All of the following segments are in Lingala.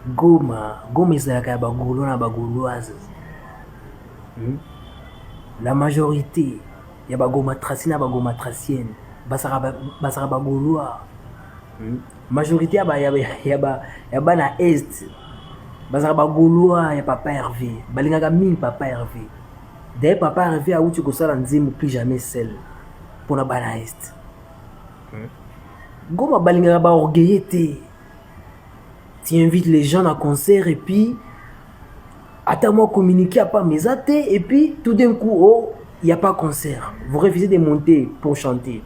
Goma ezalaka ya bagaulois na bagauloises. La majorité ya bagoma tracien na bagoma tracienne basaka bagaulois. Majorité ya bana est basaka bagaulois ya papa Hervé balingaka mingi papa Hervé. D'ailleurs papa Hervé auti kosala nzembo plus jamais seul mpona bana est. Goma balingaka baorgueille te. Tu invites les gens à concert et puis attends-moi communiquer à pas mes athées et puis tout d'un coup oh il n'y a pas concert. Vous refusez de monter pour chanter.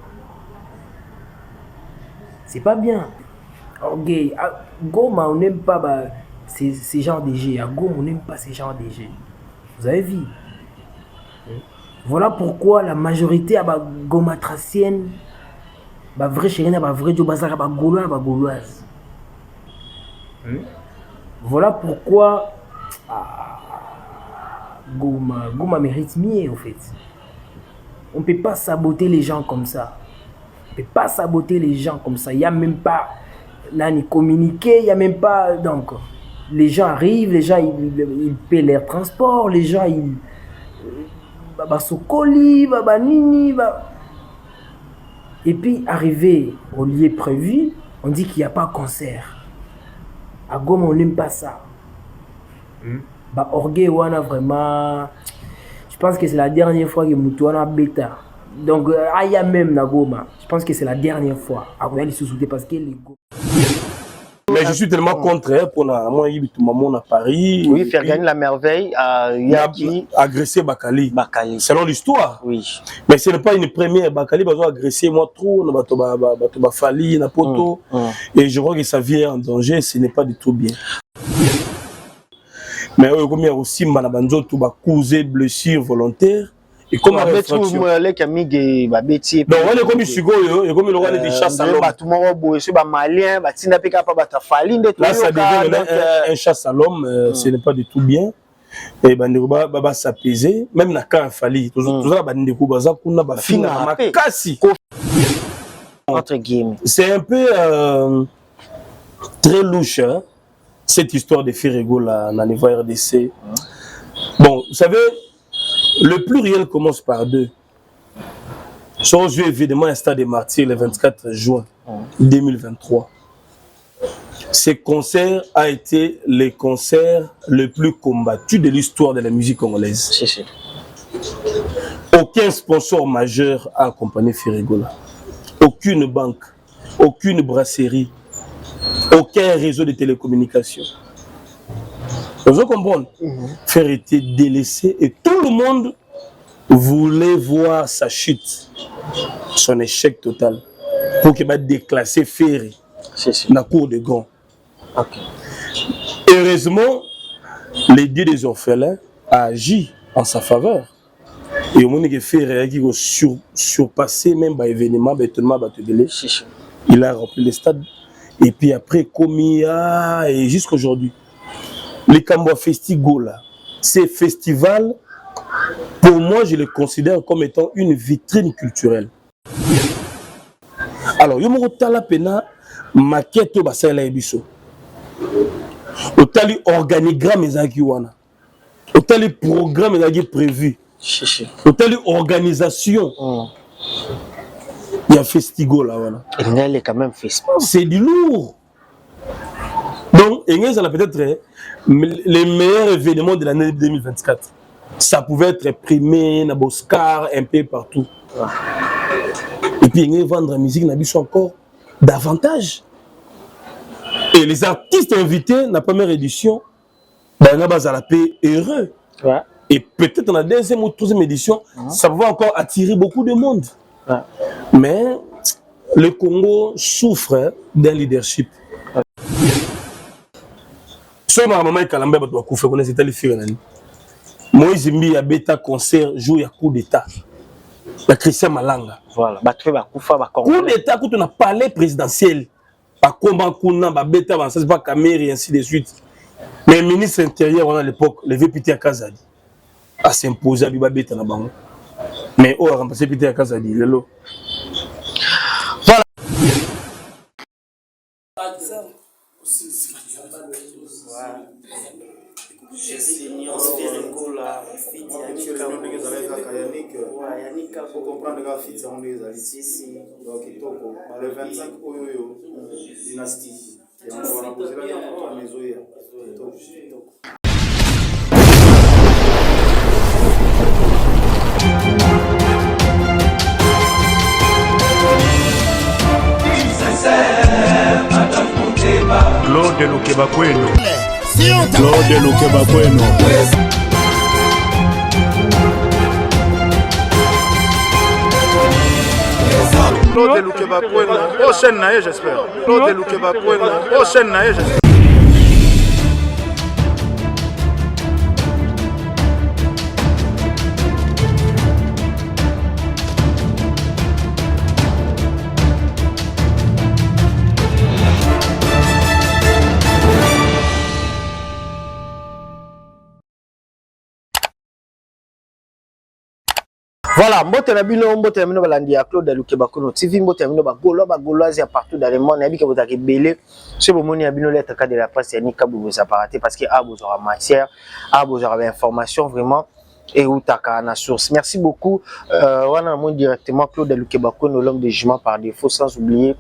C'est pas bien. Ok, à Goma on n'aime pas ces genres de jeux. À Goma on n'aime pas ces genres de jeux. Vous avez vu? Voilà pourquoi la majorité à Goma tracienne, vrai chérie, vrai Joe Bazar, Gaulois, Gauloise. Voilà pourquoi Goma mérite mieux en fait. On ne peut pas saboter les gens comme ça. On ne peut pas saboter les gens comme ça. Il n'y a même pas ni communiquer, il n'y a même pas. Donc, les gens arrivent, les gens ils paient leur transport, les gens ils. Sokoli, nini, et puis, arrivé au lieu prévu, on dit qu'il n'y a pas concert. À Goma, on n'aime pas ça. Orgueil, on a vraiment. Je pense que c'est la dernière fois que Moutouana bêta. Donc, il y a même na Goma. Je pense que c'est la dernière fois. À Goma, il se soutient parce que les Goma. Mais je suis tellement contre pour moi, il tout maman à Paris. Oui, faire gagner la merveille à Yaki. Agresser Bakali. Selon l'histoire. Oui. Mais ce n'est pas une première. Bakali va agresser moi trop. On Fali, na poto. Et je crois que sa vie est en danger. Ce n'est pas du tout bien. Mais comme il y a aussi Manabanzo, tout va causer blessure volontaire. Et comme un réflexion. Donc, on est comme Sugo, et comme le roi des chasses à l'homme. Là, ça devient un chasse à l'homme, ce n'est pas du tout bien. Et ben, va s'apaiser, même dans le cas Fali. C'est un peu très louche, hein, cette histoire de Ferrego là, dans les RDC. Bon, vous savez. Le pluriel commence par deux. Son jeu, évidemment, un stade des martyrs le 24 juin 2023. Ce concert a été le concert le plus combattu de l'histoire de la musique congolaise. Aucun sponsor majeur a accompagné Ferregola. Aucune banque, aucune brasserie, aucun réseau de télécommunications. Vous comprenez? Faire était délaissé et tout le monde voulait voir sa chute, son échec total, pour qu'il va déclasser Ferry dans la cour de Gand. Heureusement, les dieux des orphelins a agi en sa faveur. Et au moment que Ferry a surpassé même l'événement, il a rempli le stade. Et puis après, Komia, et jusqu'à aujourd'hui. Les Kamboa Festival, ces festivals, pour moi, je les considère comme étant une vitrine culturelle. Alors, il y a la pena maquette basala ebiso. Otali organigramme ezaki wana. Otali programme ezaki prévu. Otali organisation. Il y a festival là wana. Il est quand même festival. C'est du lourd. Donc, il y a peut-être les meilleurs événements de l'année 2024. Ça pouvait être primé, na Oscar, un peu partout. Et puis, il y a vendre la musique, n'a encore davantage. Et les artistes invités, dans la première édition, il y a la paix heureux. Et peut-être dans la deuxième ou troisième édition, ça va encore attirer beaucoup de monde. Mais le Congo souffre d'un leadership. So ma maman Kalamba ba kufa kona c'était le fire nani Moïse Mbi a bêta concert jour ya coup d'état la Christian Malanga voilà ba tu ba kufa ba coup d'état quand on a parlé présidentiel ba combat kuna ba bêta ba ça pas caméra et ainsi de suite mais le ministre intérieur à l'époque le vieux Peter Kazadi a s'imposer bi ba bêta na bango mais on a remplacé Peter Kazadi lelo voilà Jésus de Niance, Ferregola, Fit, Yanika, Yanika, faut comprendre que Fit, c'est un des alliés. si. Donc, le 25 Oyoyo, dynastie. Et on va poser la question à mes oeufs. Claude Lukebakweno. Claude Lukebakweno. Claude Lukebakweno. Prochaine naïe, j'espère. Claude Lukebakweno. Prochaine naïe, j'espère. Voilà, mbote na bino balandi ya Claude Lukebakweno TV, mbote na bino bagoloise ya partout dans le monde, nabi ka botaki belé, ce bomoni ya bino lettre cadre de la presse ya Nika Bobo Zaparaté parce que a besoin de matière, a besoin d'information vraiment et où taka na source. Merci beaucoup. Wana mon directement Claude Lukebakweno, l'homme de jugement par défaut, sans oublier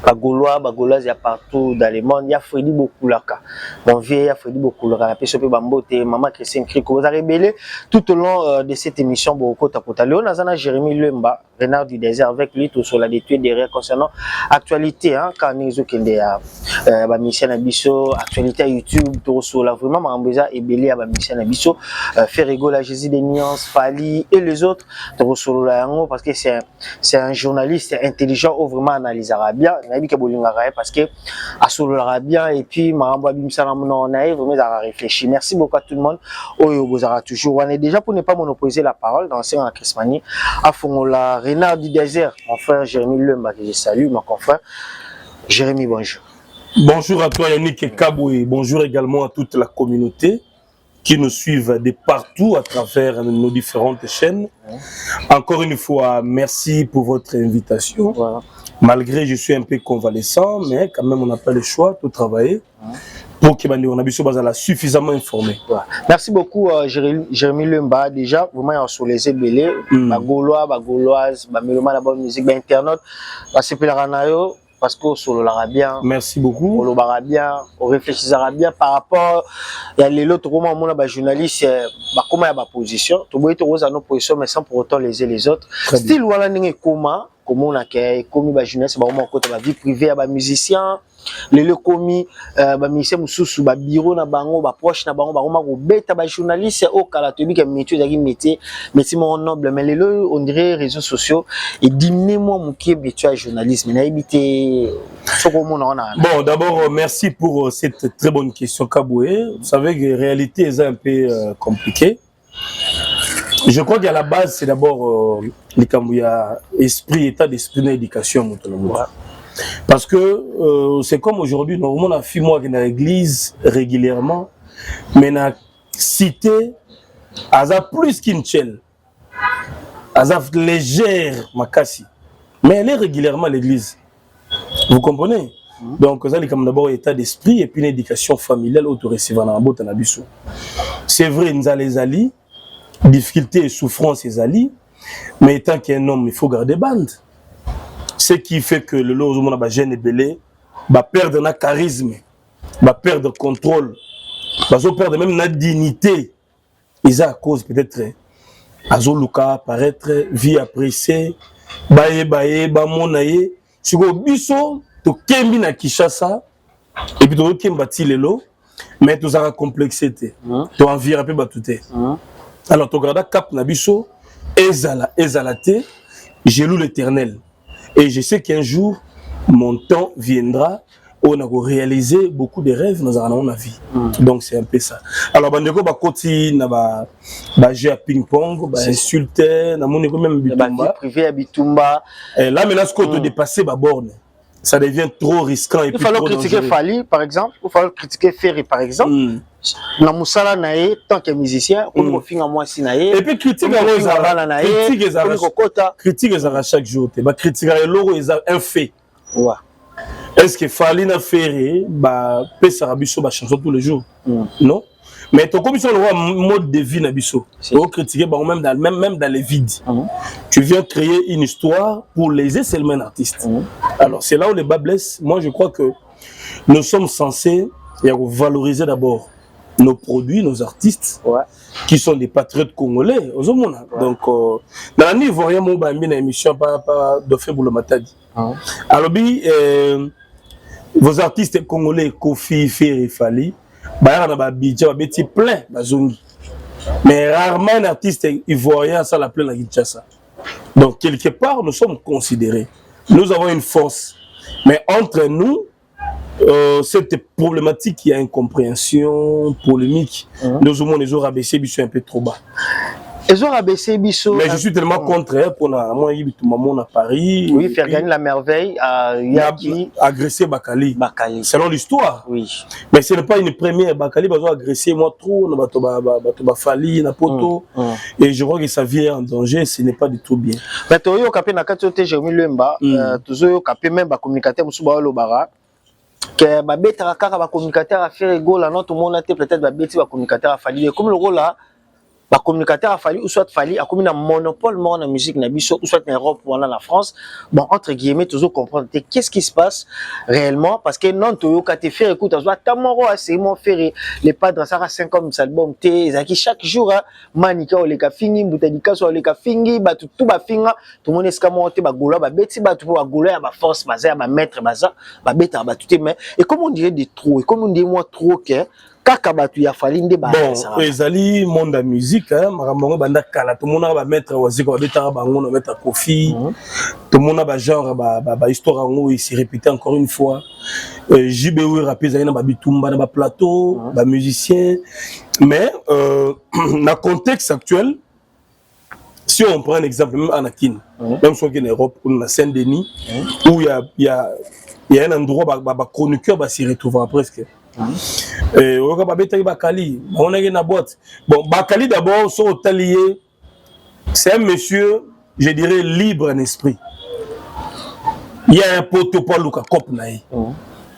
Bagolois, Bagoloise, il y a partout dans le monde. Il y a Freddy Bokulaka. Mon vieux, il y a Freddy Bokulaka. La personne Bambote, Maman Christine Kriko. Vous avez rébellé tout au long de cette émission. Beaucoup de Léon Azana, Jérémy Lemba, Renard du désert, avec lui, tout sur la détruite derrière concernant actualité. Hein, quand nous avons mission Abisso, actualité YouTube, tout sur la vraiment, Marambeza et Belé à mission Abisso, Ferrego, la Jésus des Nuances, Fali et les autres, tout sur la parce que c'est un journaliste intelligent ou vraiment analysera bien. Parce que à bien et puis on a vraiment réfléchi. Merci beaucoup à tout le monde. Toujours. On est déjà pour ne pas monopoliser la parole dans cette Christmanie. À fond la Renard du désert, mon frère Jérémy Lemba que je salue, mon confrère Jérémy, bonjour. Bonjour à toi Yannick Kaboué, bonjour également à toute la communauté qui nous suivent de partout à travers nos différentes chaînes. Encore une fois, merci pour votre invitation. Voilà. Malgré je suis un peu convalescent, mais quand même on n'a pas le choix de travailler pour que on a suffisamment informé. Voilà. Merci beaucoup Jérémy Lemba. Déjà, vraiment sur les ébélés, Bagolois, Bagoloises, Méloma la bonne musique, internaute, c'est parce que sur l'arabien. Merci beaucoup. On l'arabien, on réfléchira bien par rapport à l'autre roman, mon journaliste, comment il y a ma position. Tout le monde a nos positions, mais sans pour autant léser les autres. Style voilà n'est comment on a commis la jeunesse, on côté la vie privée, à musicien. Les commis, musicien sous ba bureau na bango, ba proche na bango, ba on bête ba journaliste au calatobi qui métier mon noble, mais les on dirait réseaux sociaux et diminuer moi mon qui habitué à journalisme, mais habité ce qu'on on a. Bon, d'abord merci pour cette très bonne question Kaboué. Vous savez que la réalité est un peu compliquée. Je crois qu'à la base c'est d'abord les Kambouya esprit, état d'esprit d'éducation. Parce que c'est comme aujourd'hui, normalement, on a fait moi qui est dans l'église régulièrement, mais on a cité Aza plus qu'une chelle, Aza légère, Makassi, mais elle est régulièrement à l'église. Vous comprenez? Donc, ça, c'est comme d'abord état d'esprit et puis une éducation familiale auto-recevant dans la botte en abissou. C'est vrai, nous avons les alliés, difficultés et souffrances et alliés, mais étant qu'un homme, il faut garder bande. Ce qui fait que le lot où on jeune et belé va perdre notre charisme, va perdre contrôle, va perdre même notre dignité. Et ça à cause peut-être Azoluka apparaître vie appréciée, baye monaye. Si vous biso to kembi na Kishasa et puis to kembati lelo, mais to zara complexité, to envie un peu batouté. Alors to garda cap na biso ezalate, je loue l'Éternel. Et je sais qu'un jour, mon temps viendra où on a réalisé beaucoup de rêves dans la vie. Donc c'est un peu ça. Alors, bandeko ba koti na ba jeu à ping-pong, ba insulter, na mon même bitumba. Privé à bitumba. Et là maintenant ce qu'on te dépasser ba borne. Ça devient trop risquant et il faut critiquer Fali par exemple, il faut critiquer Ferry par exemple. Na musala nae tant que musicien, on ko finga moi si nae. Et puis critique les arrache chaque jour. Ba critiquer l'oro est un fait. Ouais. Est-ce que Fali n'a fait pesa rabiso ba chanson tous les jours? Non. Mais ton comme sur le mode de vie nabiso. On critiquer même dans les vides. Tu viens créer une histoire pour léser seulement un artiste. Alors c'est là où les bas blessent. Moi je crois que nous sommes censés valoriser d'abord nos produits, nos artistes, qui sont des patriotes congolais. Donc, dans la nuit, vous voyez mon une émission par Dauphin Boulomatadi. Alors, vos artistes congolais, Kofi, Ferry, Fali, il y a plein de mais rarement un artiste ivoirien ça la plaît à Kinshasa. Donc, quelque part, nous sommes considérés. Nous avons une force. Mais entre nous, cette problématique, il y a incompréhension, polémique. Nous avons les autres abaissés, ils sont un peu trop bas. Les autres abaissés, mais je suis tellement contre pour moi, il y a Paris. Oui, faire gagner la merveille à Yaki. Agresser Bakali. Selon l'histoire. Oui. Mais ce n'est pas une première. Bakali va agresser moi trop, Fali, Napoto. Et je crois que sa vie est en danger, ce n'est pas du tout bien. Mais tu as capé na katote Jérémy Lemba, tu as capé même ba communicateur Musuba Lobara. Que ba betara kaka ba communicateur a faire ego là non tout le monde a peut-être ba beti ba communicateur a fallu comme le rôle là. Le communicateur a fallu ou soit fallu a comme un monopole dans la musique ou soit en Europe ou en France. Bon, entre guillemets, toujours comprendre qu'est-ce qui se passe réellement parce que non, tu as fait écoute, tu as tamoro assez mon faire les padres ça a 5 ans album t chaque jour manika ou les kafingi boutanika soit les kafingi ba tout ba finga tout le monde est comme te ba gola ba beti ba tout ba gola ba force baza ba maître baza ba beta ba tout mais et comme on dirait des trop et comme on dit moi trop que kakabatu ya falinde ba bon ezali monde de musique makambo banda kala tout monde ba mettre waziko ba betara bango na mettre Kofi tout monde ba genre ba histoire ngo il s'est répété encore une fois JBW rapper zali na ba bitumba na ba plateau ba musicien mais dans contexte actuel si on prend un exemple même Anakin même si on est en Europe ou na Saint-Denis où il y a un endroit ba chroniqueur ba s'y retrouver presque. On a Bakali, on a une boîte. Bon, Bakali d'abord, son hôtelier, c'est un monsieur, je dirais, libre en esprit. Il y a un poteau pour Luka Kopnaï. Il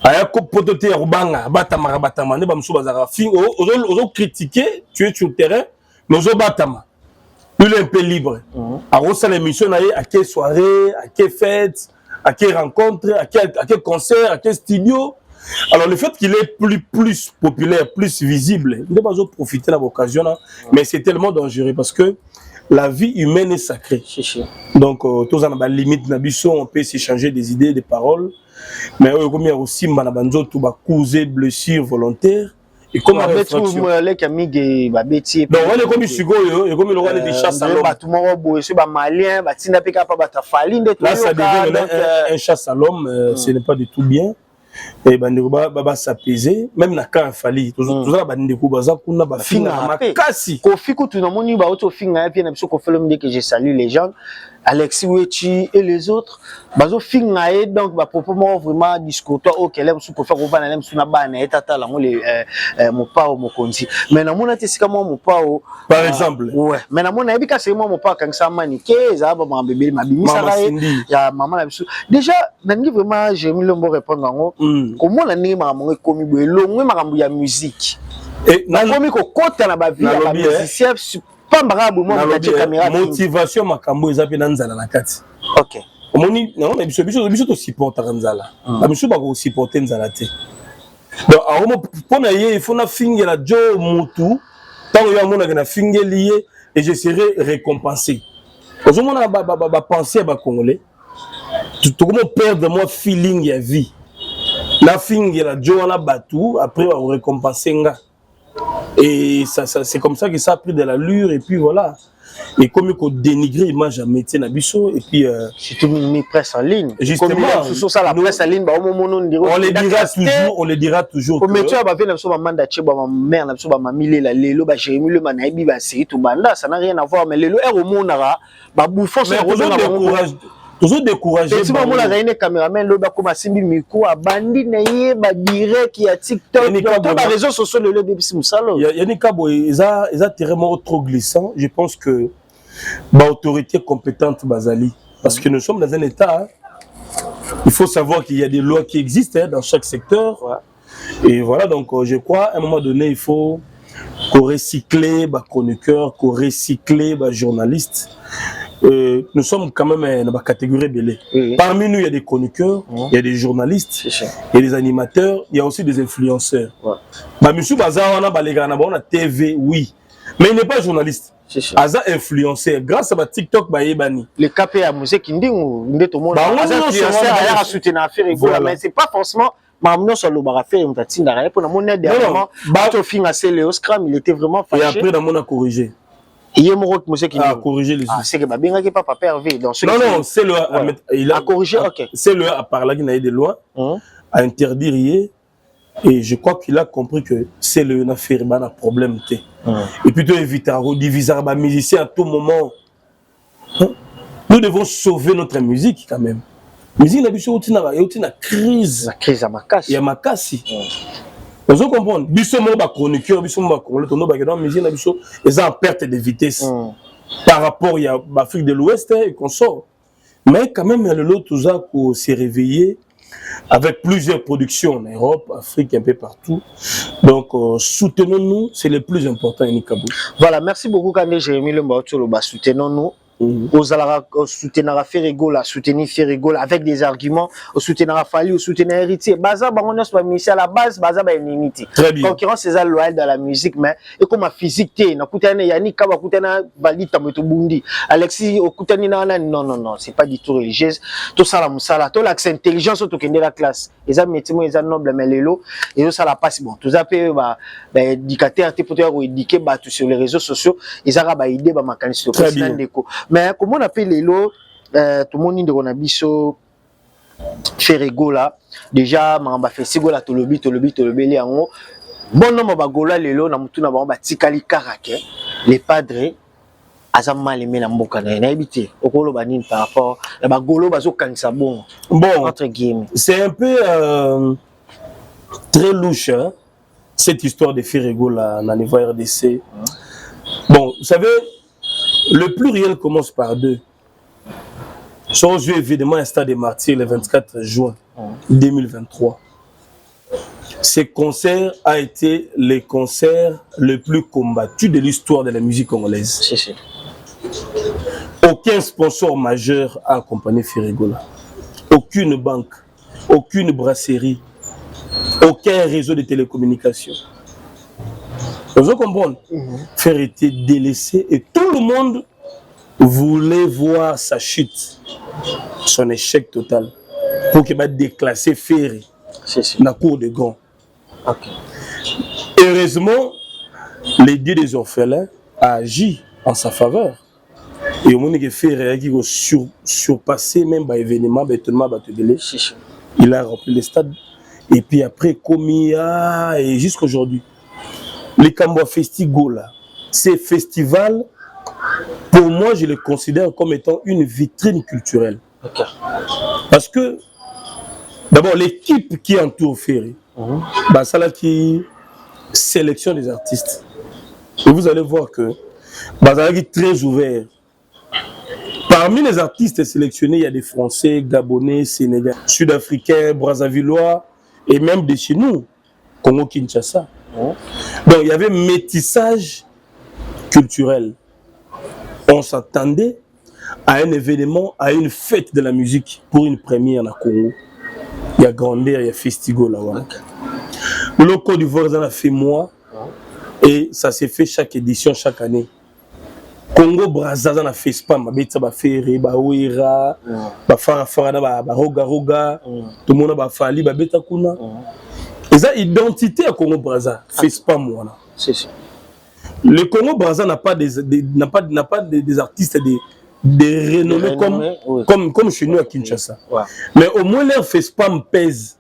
y a un poteau de Rubanga, Batama, Batama, ne Bamsou Bazara. Aux critiquer, tu es sur le terrain, mais aux Batama. Il est un peu libre. Alors, ça l'émission, à quelle soirée, à quelle fête, à quelle rencontre, à quel concert, à quel studio. Alors le fait qu'il est plus populaire, plus visible, il ne va pas profiter de l'occasion, mais c'est tellement dangereux parce que la vie humaine est sacrée. Donc tous en limite on peut s'échanger des idées, des paroles, mais comme il y a aussi manabanzo tout ba causer blessure volontaire et comme avec donc on est comme Sugo et comme le roi des chasses à l'homme. Là ça devient un chasse à l'homme, ce n'est pas du tout bien. Et baba s'apaiser même na quand fali toujours bandeko baza kuna ba finga makasi Kofi kutu na moni ba auto finga puis na biso ko felom que je salue les gens Alexis Wechi et les autres bazo finga et donc ba proprement vraiment discours toi OK l'aime sou ko faire ko na l'aime sou na bana etata la mo le mon pao mo konzi mais na mona tesika mo pao par exemple ouais mais na mona ebika c'est mo pao quand ça manike za ba ma bébé ma bimi ça ya maman la biso déjà nangi vraiment j'ai mis le mot répondre ngo comment la ni maman komi bo longwe makambo ya musique et na komi ko kota na ba vie ya musicien pas bravo moi na caméra motivation makambo ezapi na nzala na kati OK omoni na biso to supporter nzala na biso ba ko supporter nzala te donc aromo pona ye il faut na fingela jo mutu tango ya mona na fingeli et je serai récompensé ozomona ba penser ba congolais tout comment perdre moi feeling ya vie la fingela jo na batu après on récompenser nga. Et ça c'est comme ça que ça a pris de l'allure et puis voilà. Et comme il faut dénigrer l'image à métier Nabiso et puis surtout mis presse en ligne. Justement, sur ça la presse en ligne on le dira toujours. Comme tu as vu sur ma manda cheba ma mère na sur ma mille la lelo ba Jérémy le manaibi ba série tout banda ça n'a rien à voir mais lelo est au monara ba bouffon sur toujours découragé. Et si moi la une caméraman le ba comme simbi micro a bandi na ye ba direct qui a TikTok dans les réseaux sociaux le bébé musalo. Il y a des cabo ils a tellement trop glissant, je pense que ba autorité compétente bazali parce que nous sommes dans un état Il faut savoir qu'il y a des lois qui existent dans chaque secteur. Ouais. Et voilà, donc je crois, à un moment donné, il faut qu'on recycle les chroniqueurs, qu'on recycle les journalistes. Nous sommes quand même dans la catégorie belée. Oui. Parmi nous, il y a des chroniqueurs, il y a des journalistes, il y a des animateurs, il y a aussi des influenceurs. Ouais. Monsieur Bazar, on a TV, oui. Mais il n'est pas journaliste. Aza influenceur. Grâce à ma TikTok, le KP à musique, il dit tout le monde. Aza influenceur, il a soutenu l'affaire. Mais ce n'est pas forcément. Mais sur le barafé, on t'a dit derrière pour la monnaie dernièrement. Il était vraiment fâché. Et après, on a corrigé. Il y a mon musique qui a corrigé les autres. C'est que bien que papa Hervé. Non, c'est le il a corrigé. Ok. C'est le à parler qu'il y a des lois à interdire. Et je crois qu'il a compris que c'est le affaire un problème. Et puis, tu évites à rediviser les musiciens à tout moment. Nous devons sauver notre musique quand même. La musique, il y a une crise. La crise à Makassi. Il y a Makassi. Vous comprenez? Bissomo ba chroniqueur, bissomo ba chroniqueur, ba dans musique na bisso, ils en perte de vitesse par rapport à l'Afrique de l'Ouest et qu'on sort. Mais quand même le lot tout ça pour se réveiller avec plusieurs productions en Europe, Afrique, un peu partout. Donc soutenons-nous, c'est le plus important à Nikabou. Voilà, merci beaucoup Kandé Jérémy Lemba Tcholoba, soutenons-nous. Au soutenir Ferregola, soutenir Ferregola avec des arguments, au soutenir Fali, au soutenir Héritier. Baza, on a pas mis à la base, Baza, ba limité. Concurrence, c'est ça loyal dans la musique, mais et comme ma physique, na koutana Yannick, kaba koutana Balita Metubundi, Alexis, au koutani non, c'est pas du tout religieux. Tout ça la moussala, tout l'accès intelligence, tout qui la classe. Les amis, ils sont nobles, mais les lots, et ça la passe bon. Tout ça peut, éducateur, t'es peut-être éduquer, sur les réseaux sociaux, ils ont idée, ma canisse, mais comment on appelle les lots, tout le monde dit qu'on a biso Ferregola. Déjà, on a fait Sigola, Tolobi, bon nombre de Gola, les lots, on a Tikali Karake, les padres, Azam Malemé, la Mbokana, on a habité au Golo Banin par rapport à Golo Bazo Kansabon. Bon, entre guillemets. C'est un peu très louche, hein, cette histoire de Ferregola dans les voies RDC. Bon, vous savez, le pluriel commence par deux. Son jeu évidemment un stade des martyrs le 24 juin 2023. Ce concert a été le concert le plus combattu de l'histoire de la musique congolaise. Aucun sponsor majeur a accompagné Ferregola. Aucune banque, aucune brasserie, aucun réseau de télécommunications. Vous comprenez? Faire était délaissé et tout le monde voulait voir sa chute, son échec total, pour qu'il va déclasser Ferré dans la cour de Grand. Heureusement, les dieux des orphelins a agi en sa faveur. Et au moment que Ferré a surpassé même l'événement, il a rempli le stade. Et puis après, Komia, et jusqu'à aujourd'hui. Les Kamboa Festigola, ces festivals, pour moi, je les considère comme étant une vitrine culturelle. Parce que, d'abord, l'équipe qui entoure Ferré, c'est là qui sélectionne les artistes. Et vous allez voir que c'est est très ouvert. Parmi les artistes sélectionnés, il y a des Français, Gabonais, Sénégalais, Sud-Africains, Brazzavillois, et même de chez nous, Congo-Kinshasa. Donc il y avait métissage culturel. On s'attendait à un événement, à une fête de la musique pour une première à Congo. Il y a Grandeur, il y a Festigo là-bas. Le Côte d'Ivoire en a fait moi et ça s'est fait chaque édition, chaque année. Congo Brazzaville a fait spam, ba Ferré, ba Ouira, ba Farafara, ba Roga, tout le monde a fallu, ba Beta Kuna. Et ça, identité à Congo Brazza, fait spam moi. Le Congo Brazza n'a pas des artistes de renommée comme chez nous à Kinshasa. Mais au moins leur fait spam pèse.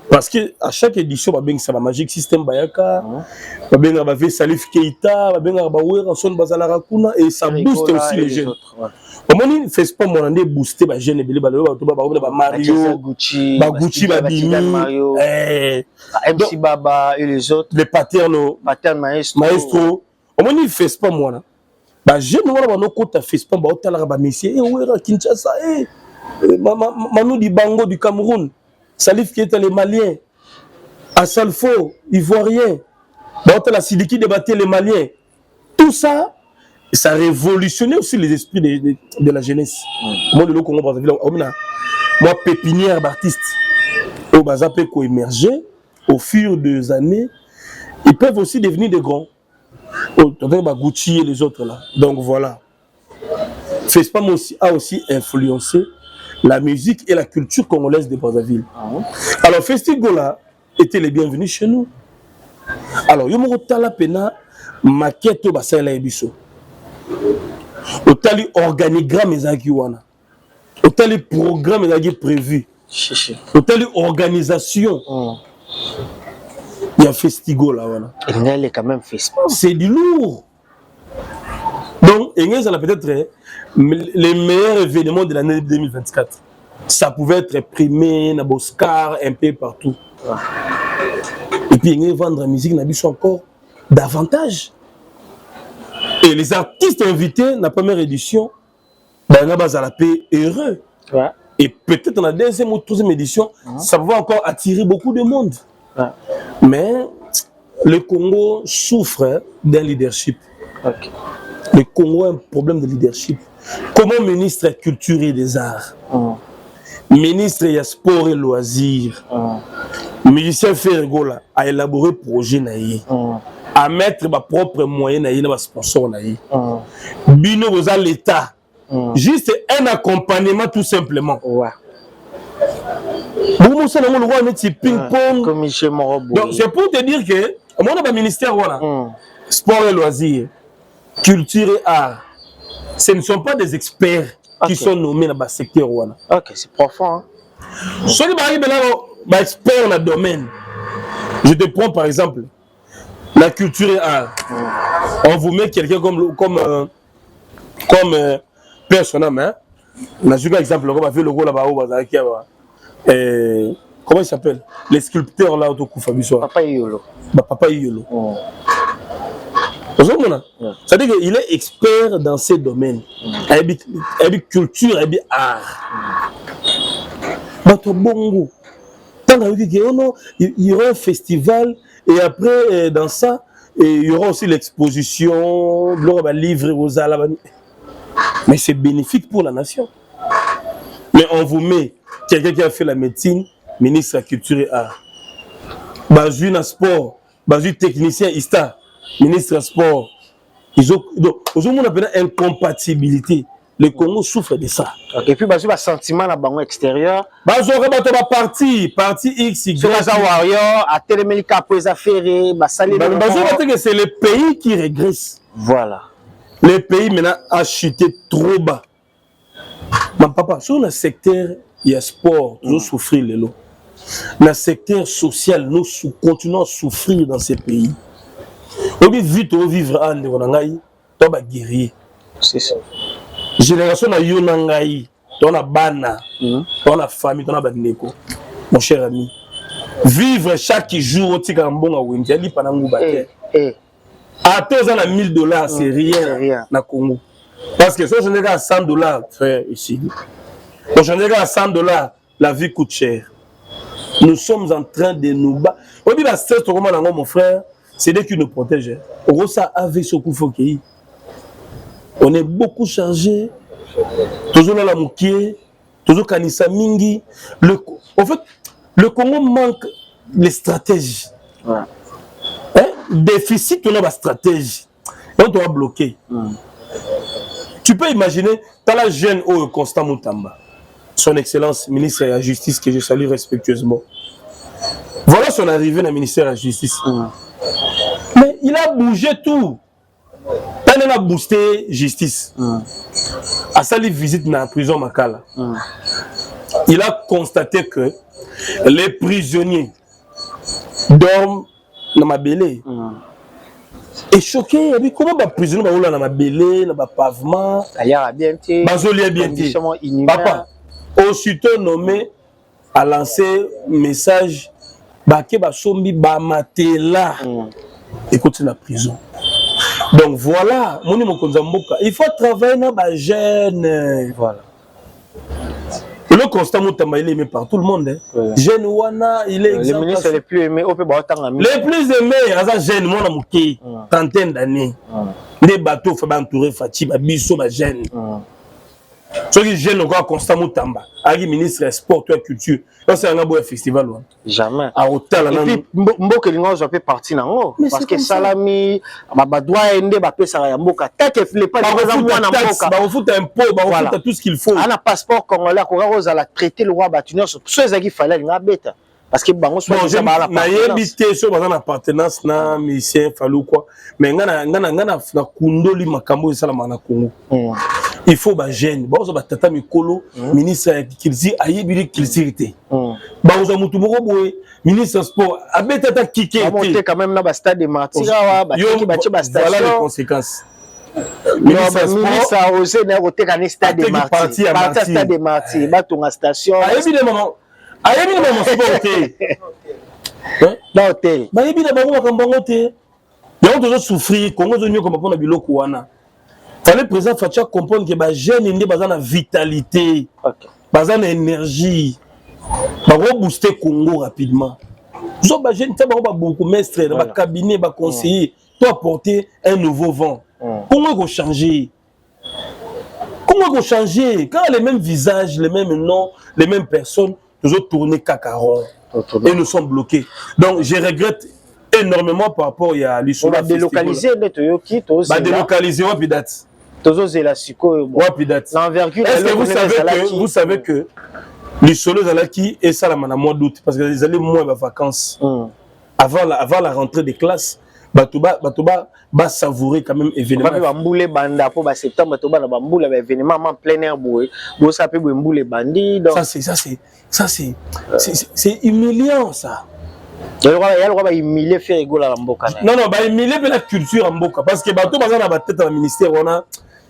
Parce qu'à chaque édition, ça va Magic System Bayaka, va Salif Keita, va Ouira, Son Bazala Rakuna, et ça booste aussi les jeunes. Au moins, il fait spam on a boosté les jeunes, Mario, Gucci, Mario, MC Baba et les autres. Les Paterno, Maestro. Au moins, il fait spam moi. Je ne vois pas nos côtes à fait spam, Ouira, Kinshasa, Manu Dibango du Cameroun, Salif Keita les Maliens, Assalfo, Ivoirien, la Sidiki débattait les Maliens. Tout ça, ça révolutionnait aussi les esprits de la jeunesse. Moi, de l'Congo, moi, pépinière d'artistes, au Bazapé qui émerger au fur des années, ils peuvent aussi devenir des grands. Gucci et les autres là. Donc voilà. FESPAM a aussi influencé la musique et la culture congolaise de Brazzaville. Alors, Festigola était les bienvenus chez nous. Alors, Yomo Tala Pena, maquette au bassin la Ebiso. Au tali organigramme ezaki wana. Au tali programme ezaki prévu. Au tali organisation. Il y a Festigola wana. Il est quand même FESPAM. C'est du lourd. Donc, ça peut-être les meilleurs événements de l'année 2024. Ça pouvait être primé, na Oscar, un peu partout. Et puis, vendre la musique, n'a encore davantage. Et les artistes invités, dans la première édition, ben, on a heureux. Ouais. Et peut-être dans la deuxième ou troisième édition, ça va encore attirer beaucoup de monde. Ouais. Mais le Congo souffre d'un leadership. Okay. Le Congo a un problème de leadership. Comment ministre de la Culture et des Arts, ministre de Sport et Loisirs, musicien Ferregola a élaboré un projet à mettre ma propre moyen na sponsor Bino vous l'État. Juste un accompagnement tout simplement. Ouais. Donc c'est pour te dire que moi on a un ministère voilà. Sport et Loisirs, Culture et Art. Ce ne sont pas des experts qui sont nommés dans le secteur. Ok, c'est profond. Si vous êtes expert dans le domaine, je te prends par exemple la culture et art. On vous met quelqu'un comme personnel. Hein? On a vu un exemple, on a fait le rôle là-bas. Comment il s'appelle? Les sculpteurs là, Papa Yolo. Papa Yolo. C'est-à-dire qu'il est expert dans ces domaines. Avec culture, avec art. Bongo. Il y aura un festival et après, dans ça, il y aura aussi l'exposition, livre aux alabas. Mais c'est bénéfique pour la nation. Mais on vous met quelqu'un qui a fait la médecine, ministre de la Culture et Art. Bazu na sport, Bazu technicien ISTA. Ministre des Sports, ils ont une incompatibilité. Le Congo souffre de ça. Et puis, il y a un sentiment dans le extérieur. Il y a parti X, Y. Warrior, à Télémélica, pour les affaires, c'est le pays qui régresse. Voilà. Le pays maintenant a chuté trop bas. Mais papa, sur le secteur, il y a sport, nous souffrons le lot. Dans le secteur social, nous continuons à souffrir dans ces pays. On vit vite vivre en Ndegonangaï, tu vas guérir. C'est ça. Génération na Yonangaï, tu as bana, tu as famille, tu as bandeko. Mon cher ami, vivre chaque jour au Tigambon à Wendjali pendant que vous à tous à $1000, c'est rien na Congo. Parce que si on est à $100, frère, ici. Quand on est à $100, la vie coûte cher. Nous sommes en train de nous battre. On dit la stress, mon frère. C'est dès qu'il nous protège. On est beaucoup chargé. Toujours dans la moukié, toujours Kanissa Mingi. En fait, le Congo manque les stratégies. Ouais. Hein? Déficit, on a la stratégie. Et on doit bloquer. Tu peux imaginer, tu as la jeune Constant Moutamba, son excellence ministre de la Justice, que je salue respectueusement. Voilà son arrivée dans le ministère de la Justice. Mais il a bougé tout. Il a boosté justice. À sa visite dans la prison Makala, il a constaté que les prisonniers dorment dans ma belée. Et choqué, il dit comment les prisonniers dorment dans ma belée, dans le pavement. Il y a bien été. Papa, aussitôt nommé, a lancé un message. Écoute la prison. Donc voilà, il faut travailler dans les jeunes. Voilà. Le constat Moutamba, il est aimé par tout le monde. Hein. Jeune Wana, il est le ministre le plus aimé, les plus aimés, Raza Jeune, mon amouké, trentaine d'années. Les bateaux, il faut entourer Fatiba, Bisso, ma jeune. Ceux qui gênent encore constat Moutamba, avec le ministre des Sports et Culture, là c'est un beau festival. Jamais. À Otal, et puis, Mboka Lingo peut partir dans parce que Salami, doit aider, ça va Mboka. Tant que les pas on fout un pot, on fout tout ce qu'il faut. On a passeport congolais, on a traité le roi Batunia, ceux qui fallait une bête. Parce que bon, j'ai habité sur une appartenance na musicien fallu quoi mais ngana kundoli makambo ça la mana Congo il faut ba jeune ba ozo ba tata mikolo ministre kilisi ayebili kilisirité ba ozo mutu moko boye ministre sport abeta ta kike monter quand même na ba stade de Martira ba ki ba station voilà les conséquences ministre a osé na koteka na stade de Martira ba stade de Martira ba tonga station évidemment ayebi na mon sport te na hôtel ba yebi na bango makambo te yango tozo souffrir Congo zo nyo comme pona biloko wana fallait président Fatia comprendre que ba jeune ndé bazana vitalité bazana énergie ba rebooster Congo rapidement zo ba jeune ta ba beaucoup maître ba cabinet ba conseiller to apporter un nouveau vent Congo go changer quand les mêmes visages les mêmes noms les mêmes personnes toujours tourner cacaron et nous sommes bloqués. Donc je regrette énormément par rapport à l'issue. On va délocaliser délocaliser Wapidat. L'envergure. Est-ce que vous savez que l'issue Zalaki et ça la mois d'août parce que les allaient moins de vacances avant la rentrée des classes. Batuba savourer quand même événement. Bamboule banda pour septembre batuba na bamboule événement en plein air boué. Bo ça peut bamboule bandi donc c'est humiliant ça. Il y a le roi humilier faire rigolo à Mboka. Non ba humilier la culture à Mboka parce que bato bazana ba tête dans le ministère on a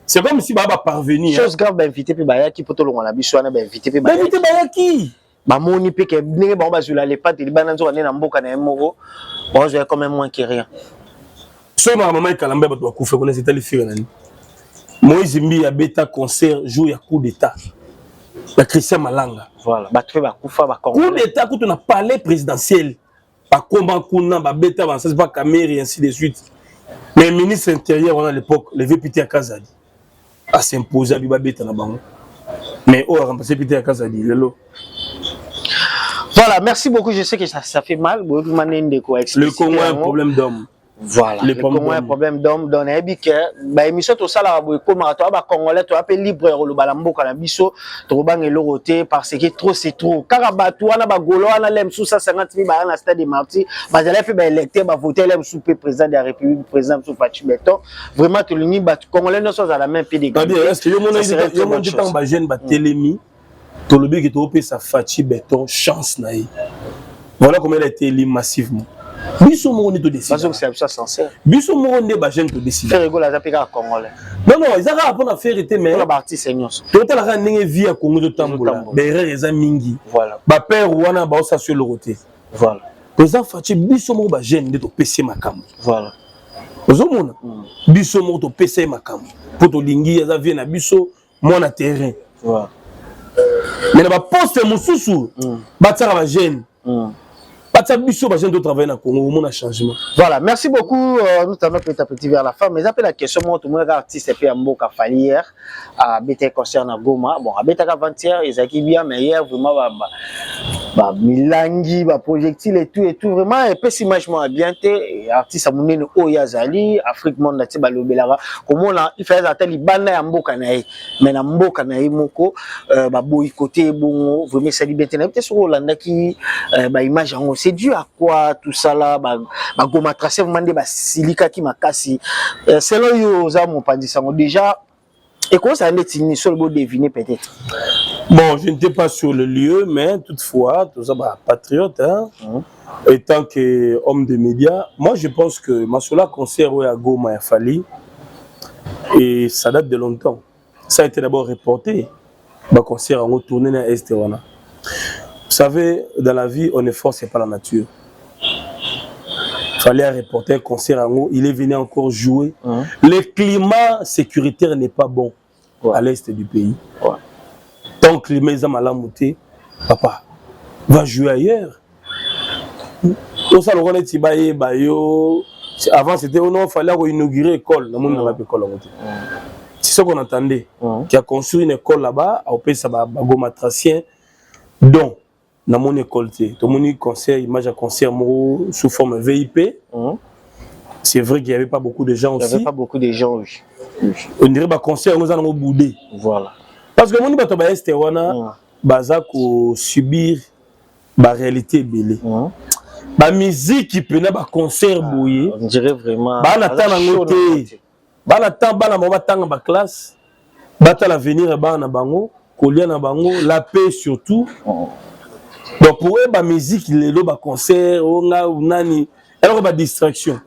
c'est comme si baba parvenir. Chose grave ba invité pe bayaki poto longa na biso na ba invité pe bayaki. Invité bayaki. Ba moni pe ke ndenge ba ba zula les pattes li bana nzo na Mboka na moko. Bon, je vais quand même moins que rien. Ce maman est calambé, tu vas couper, on est allé faire un Moïse Mbi a bêta concert, joue à coup d'état. La Christian Malanga. Voilà, bah tu fais coup d'état, quand on a parlé présidentiel, pas comment qu'on a bêta, ça c'est pas Caméry et ainsi de suite. Mais le ministre intérieur, on a à l'époque, le VPT à Kazadi, a s'imposer à Biba bêta na bango. Mais on a remplacé Pété à Kazadi, le Voilà, merci beaucoup. Je sais que ça fait mal. Le Congo a un problème d'homme. Voilà, le Congo a un problème d'homme. Donc, émission tout ça là, comme toi, Congolais, tu appelles libre le balambo canabiso, tu bang et l'oroté parce que trop c'est trop. Karabatou, on a bagolo, on a l'aime sous ça 50 000 à la stade de Marty. Bah, j'allais faire électer, bah voter l'aime sous président de la République, président sous Fatou Beton. Vraiment, tu l'unis, bah Congolais ne sont à la même pied des gars. Est-ce que le monde dit tant bah jeune bah télémi, tout le but qui te opé sa Fatou Beton chance naï. Voilà comment elle a été élue massivement. Biso Mourone to décide. Parce que c'est sincère. Biso Mourone ba jeune to décide. Faire rigolo la pika congolais. Non ils ont pour faire été mais la partie seigneur. Tout la ran ndenge vie à Congo de Tambola. Berere eza mingi. Voilà. Ba père wana ba osa sur le roté. Voilà. Président Fatou biso mo ba jeune de to PC makambo. Voilà. Ozomona. Biso mo to PC makambo. Pour to lingi eza vie na biso mo na terrain. Voilà. Mais na ba poste mususu ba tsara ba jeune. Voilà, merci beaucoup. Nous allons petit à petit vers la fin. Mais après la question, moi, tout le monde artiste et puis un mot qu'a fallu hier à BT concert à Goma. Bon, à BT avant-hier, ils ont bien, mais hier, vraiment, Milangi, projectile et tout, vraiment, et puis image bien, artiste à Mounine Oyazali, Afrique Monde, Balobelara, comme on a, il fait la télé, Bana Mboka Naï, mais na Mboka Naï Moko, boycotté, bon, vraiment, ça libéré, peut-être sur Hollande qui, image en c'est dû à quoi tout ça là, Goma tracé, vous demandez, Silika qui m'a cassé, selon yo, ça, mon pas dit ça, déjà, et comment ça allait être seul beau deviner peut-être? Bon, je n'étais pas sur le lieu, mais toutefois, tout ça, patriote, hein, étant qu'homme de médias, moi je pense que Massoula concert à Goma a fallu, et ça date de longtemps. Ça a été d'abord reporté, le concert a retourné dans l'Est. Vous savez, dans la vie, on est fort, c'est pas la nature. Il fallait reporter un concert en haut, il est venu encore jouer. Le climat sécuritaire n'est pas bon à l'est du pays. tant que les maisons malamuté, papa, va jouer ailleurs. Tout ça, le rené baye bayo. Avant, c'était on fallait inaugurer l'école. Dans mon école. C'est ce qu'on entendait. Qui a construit une école là-bas, au pays ça bagomatracien. Donc, dans mon école, tout le monde concert, image à concert sous forme VIP. C'est vrai qu'il n'y avait pas beaucoup de gens aussi. Il n'y avait pas beaucoup de gens, oui. On dirait que concert, nous allons bouder. Voilà. Parce que mon bateau est baza ko subir la réalité belé. La musique qui peut ba concert bouillé. On dirait vraiment. Ba na temps na ngoté. Ba na temps ba na ba tanga ba classe. Ba ta l'avenir ba na bango, kolia na bango, la paix surtout. Donc pour eux ba musique lelo ba concert onga nani, alors ba distraction.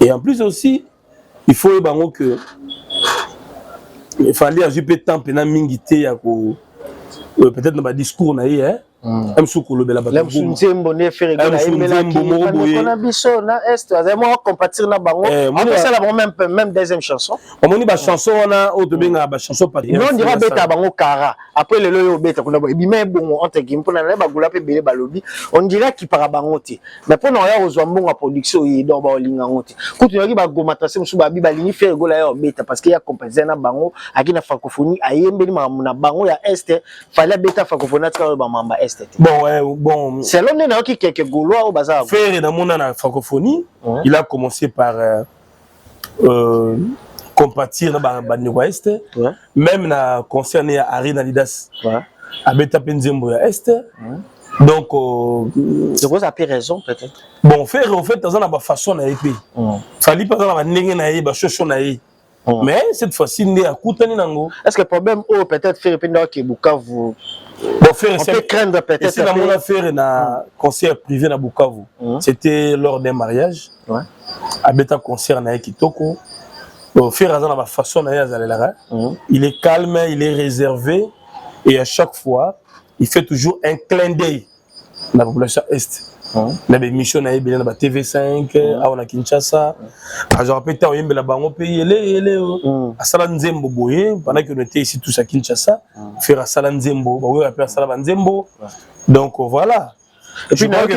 Et en plus aussi, il faut bango que il fallait ajouter temps pendant mingité ya ko peut-être dans ba discours na yé hein. Msuku le bela bato. Msunzembo ne faire égal à Emelaki. On a biso na est, vraiment compatir na bango. Après ça la même deuxième chanson. On dit ba chanson on a autre benga ba chanson pas. Non on dira beta bango kara. Après le loyo beta kuna ba bima bongo entre guillemets pour na ba gula pe belé balobi. On dirait qu'il para bango te. Mais pour na ya ozwa mbongo production yi do ba olinga ngote. Kutu yoki ba gomatase musu ba bi ba lingi faire égal ya beta parce qu'il y a compenser na bango aki na francophonie ayembeli na bango ya est fallait beta francophonie tika ba mamba est. Bon. C'est l'homme qui quelques Gaulois au bazar. Faire dans mon francophonie, il a commencé par compatir dans le Ouest, même na concerné à Arena Lidas, à Betapenzembo Est. Donc, c'est quoi ça a raison peut-être. Bon, faire en fait dans la façon na épée. Fallait pas dans la nenge na épée, chocho na épée. Mais cette fois-ci, on est à Koutani Nango. Est-ce que le problème, peut-être faire pendant que Bukavu. Bon, faire on peut craindre peut-être. C'est dans mon affaire un concert privé à Bukavu. C'était lors d'un mariage. À Beta concert na Kitoko. Bon, faire dans la façon na Yazalela. Il est calme, il est réservé et à chaque fois, il fait toujours un clin d'œil dans la population est. Na émission na yebela na TV5 awa na Kinshasa je rappelle ta yembela bango pays ele asala nzembo boye pendant que nous étions ici tous à Kinshasa faire asala nzembo ba oui appeler asala nzembo donc voilà et puis na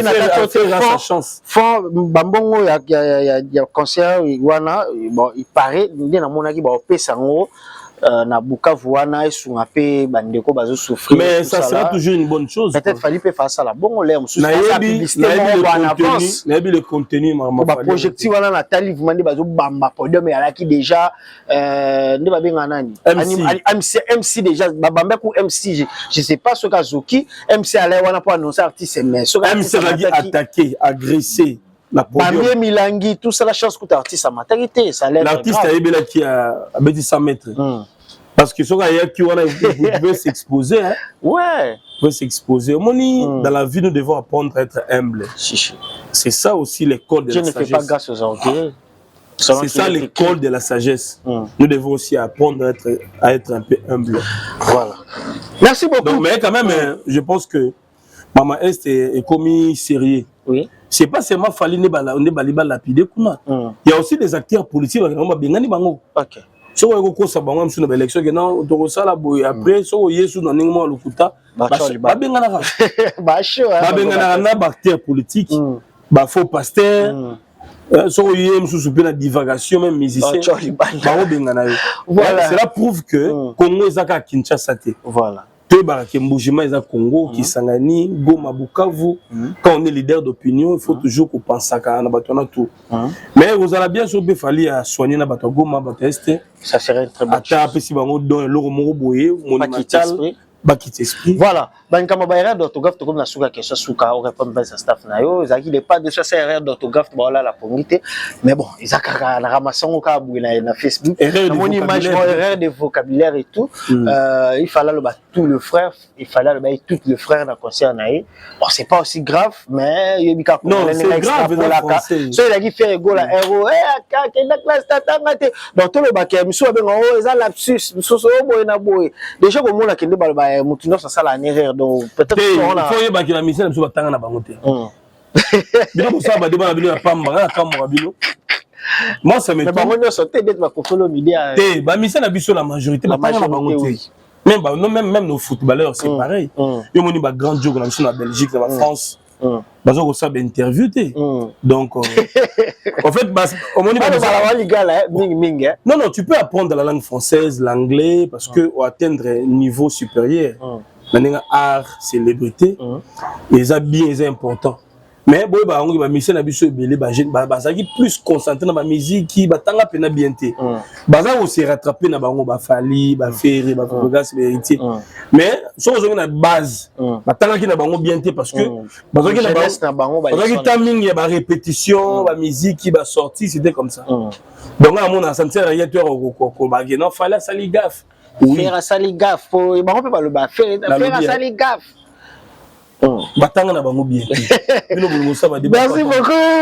sa chance fond bambongo ya concert wana bon il paraît ndé na monaki ba opesa ngo na Bukavu wana esunga pe bandeko bazo souffrir mais ça sera toujours une bonne chose peut-être fallait pas faire ça la bon l'air mususu ça publicité en avance na le contenu ma ba projectif wana na tali vumandi bazo bamba podium ya laki déjà ne ba benga nani MC déjà bamba ku MC je sais pas ce kazuki MC allait wana pour annoncer artiste mais ce MC va attaquer agresser la podium Milangi tout ça la chance que artiste à maternité ça l'air l'artiste a ebela qui a bêti 100 mètres. Parce que ce gars qui veut s'exposer, hein? Ouais, veut s'exposer. Dans la vie, nous devons apprendre à être humble. C'est ça aussi l'école de la sagesse. Je ne fais pas grâce aux orgueils. C'est ça l'école de la sagesse. Nous devons aussi apprendre à être un peu humble. Voilà. Merci beaucoup. Donc, mais quand même, je pense que Maman Est est commis sérieux. Oui. C'est pas seulement Fali Nebaliba lapidé. Il y a aussi des acteurs politiques qui ont bien bango. Ok. Si on a ça bango sur une élection, on ça la boy après so yesu na ningmo lukuta ba bengana ka ba show ba bengana na acteurs politiques ba faux pasteur so yem sous na divagation même musicien ba bengana voilà cela prouve que Congo ezaka Kinshasa te voilà que Mbujima est à Congo, qui s'engage, Goma Bukavu. Quand on est leader d'opinion, il faut toujours qu'on pense à tout. Mais vous allez bien sûr fallu soigner na bato Goma bato Est. Ça serait très bon. Attends, si bango don l'euro boye monumental. Voilà, bankama ba erreur d'orthographe to comme na suka question suka on répond bien sa staff na yo ezaki les pas de ça c'est erreur d'orthographe voilà la pongité mais bon ezaka na ramasson ka bouina na Facebook mon image erreur de vocabulaire et tout il fallait le tout le frère il fallait le tout le frère dans concert na bon c'est pas aussi grave mais yebika ko non c'est grave so il a qui fait ego la héros ka na classe tatanga te donc tout le baké miso benga o eza lapsus miso so boy na boy déjà comme on a kende ba mutuno ça la erreur donc peut-être on a faut y la mission sur batanga na bango te bino ko sa ba débat na bino ya pamba na kamora bino moi ça me bango no sauter d'être ba kofolo media te ba mission na biso la majorité batanga na bango te Même nos footballeurs, c'est pareil. Ils ont des grands jeux en Belgique, en France. Ils ont ça interview. Donc, en fait, non, tu peux apprendre la langue française, l'anglais, parce que pour atteindre un niveau supérieur, art, célébrité, et ça bien, c'est important. Mais bon, bah mission n'abisso belé, plus concentré dans la musique qui bah tanga pena bienté. Bah ça aussi rattraper na bango bah fali, bah ferré, bah progrès vérité. Mais sur une base, bah tanga qui na bango bienté parce que bah ça qui na bango, bah ça qui timing y a bah répétition, bah musique qui va sortir, c'était comme ça. Donc à mon sens rien toi au bah non fallait ça les gaffe. Faire ça les gaffe, faut bah on peut pas le bah faire ça les gaffe.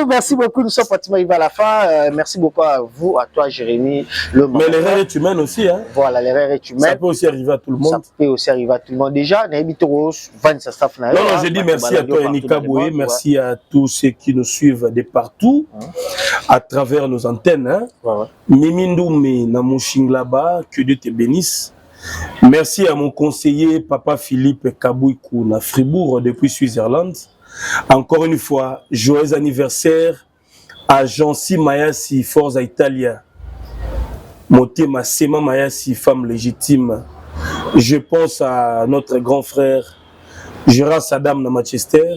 Merci beaucoup, nous sommes pratiquement arrivés à la fin. Merci beaucoup à vous, à toi Jérémy. Mais l'erreur est humaine aussi. Hein? Voilà, l'erreur est humaine. Ça peut aussi arriver à tout le monde. Ça peut aussi arriver à tout le monde. Déjà, non, je dis merci à toi Yanika Boué, merci à tous ceux qui nous suivent de partout, à travers nos antennes. Mimindoume, Namushin là-bas, que Dieu te bénisse. Merci à mon conseiller, Papa Philippe Kabouikou, na Fribourg, depuis Suisse-Irlande. Encore une fois, joyeux anniversaire à Jancy Mayasi, Forza Italia. Motema Sema Mayasi, femme légitime. Je pense à notre grand frère, Gérard Saddam de Manchester.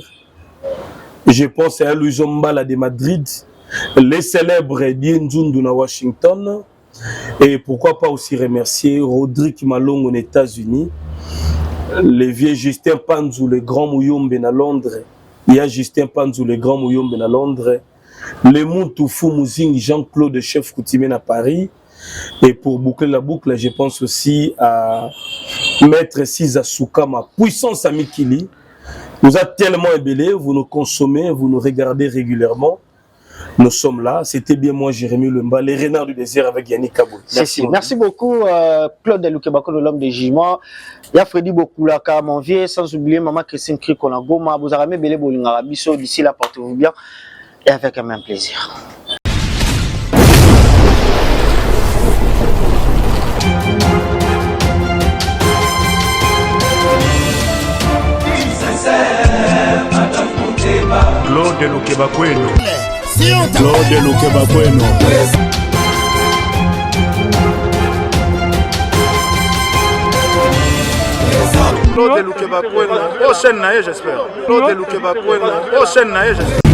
Je pense à Louis Zombala de Madrid. Les célèbres Dienzoundou de Washington. Et pourquoi pas aussi remercier Rodrigue Malong aux États-Unis, le vieux Justin Panzou, le grand Mouyombe à Londres. Il y a Justin Panzou, le grand Mouyombe à Londres. Le Moutoufou Mouzing, Jean-Claude Chef Coutimène à Paris. Et pour boucler la boucle, je pense aussi à Maître Siza Soukama, puissance Amikili. Vous êtes tellement ébélés, vous nous consommez, vous nous regardez régulièrement. Nous sommes là, c'était bien moi Jérémy Lemba, les renards du désert avec Yannick Kabou. Merci beaucoup Claude Lukebako, l'homme de jugement. Il y a Freddy Bokoulaka, mon vieux, sans oublier Maman Christine Krikona Goma. Vous avez belé Bolingarabiso, d'ici là, portez-vous bien et avec un même plaisir. Claude Lukebakweno. Claude Lukebakweno. Claude Lukebakweno. Prochaine naïe, j'espère. Claude Lukebakweno. Prochaine naïe, j'espère.